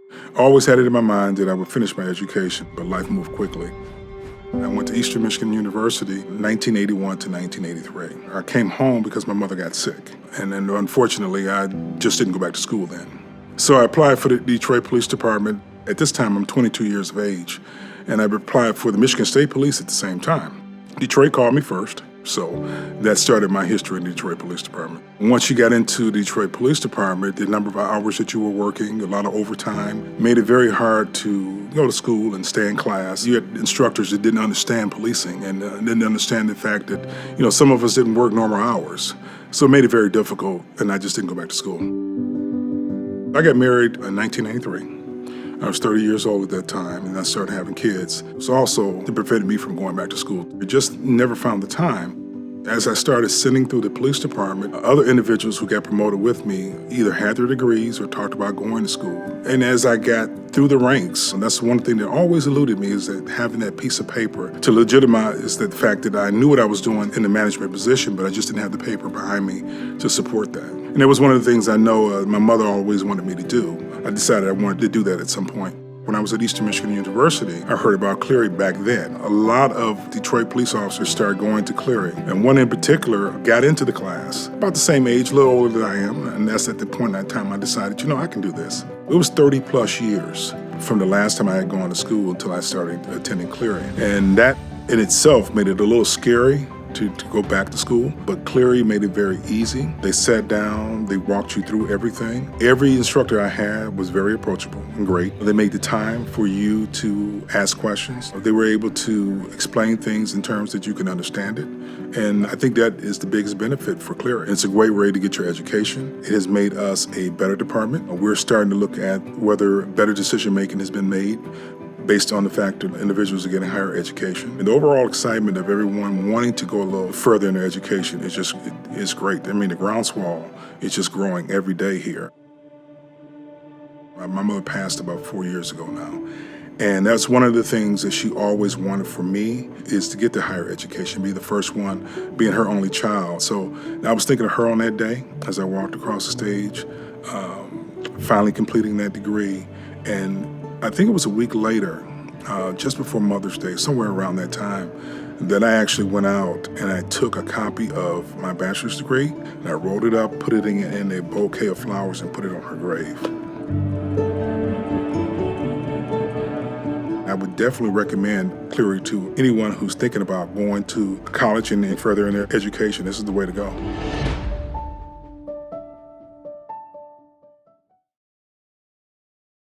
I always had it in my mind that I would finish my education, but life moved quickly. I went to Eastern Michigan University 1981 to 1983. I came home because my mother got sick, and then unfortunately, I just didn't go back to school then. So I applied for the Detroit Police Department. At this time, I'm 22 years of age, and I applied for the Michigan State Police at the same time. Detroit called me first, so that started my history in the Detroit Police Department. Once you got into the Detroit Police Department, the number of hours that you were working, a lot of overtime, made it very hard to go to school and stay in class. You had instructors that didn't understand policing and didn't understand the fact that, some of us didn't work normal hours. So it made it very difficult, and I just didn't go back to school. I got married in 1993. I was 30 years old at that time, and I started having kids. It was also it prevented me from going back to school. I just never found the time. As I started sitting through the police department, other individuals who got promoted with me either had their degrees or talked about going to school. And as I got through the ranks, and that's one thing that always eluded me, is that having that piece of paper to legitimize the fact that I knew what I was doing in the management position, but I just didn't have the paper behind me to support that. And it was one of the things I know my mother always wanted me to do. I decided I wanted to do that at some point. When I was at Eastern Michigan University, I heard about Cleary back then. A lot of Detroit police officers started going to Cleary, and one in particular got into the class, about the same age, a little older than I am, and that's at the point in that time I decided, I can do this. It was 30 plus years from the last time I had gone to school until I started attending Cleary, and that in itself made it a little scary to go back to school, but Cleary made it very easy. They sat down, they walked you through everything. Every instructor I had was very approachable and great. They made the time for you to ask questions. They were able to explain things in terms that you can understand it. And I think that is the biggest benefit for Cleary. It's a great way to get your education. It has made us a better department. We're starting to look at whether better decision-making has been made based on the fact that individuals are getting higher education. And the overall excitement of everyone wanting to go a little further in their education is great. I mean, the groundswell is just growing every day here. My mother passed about 4 years ago now. And that's one of the things that she always wanted for me, is to get the higher education, be the first one, being her only child. So I was thinking of her on that day as I walked across the stage, finally completing that degree. And I think it was a week later, just before Mother's Day, somewhere around that time, that I actually went out and I took a copy of my bachelor's degree and I rolled it up, put it in a bouquet of flowers and put it on her grave. I would definitely recommend Cleary to anyone who's thinking about going to college and further in their education. This is the way to go.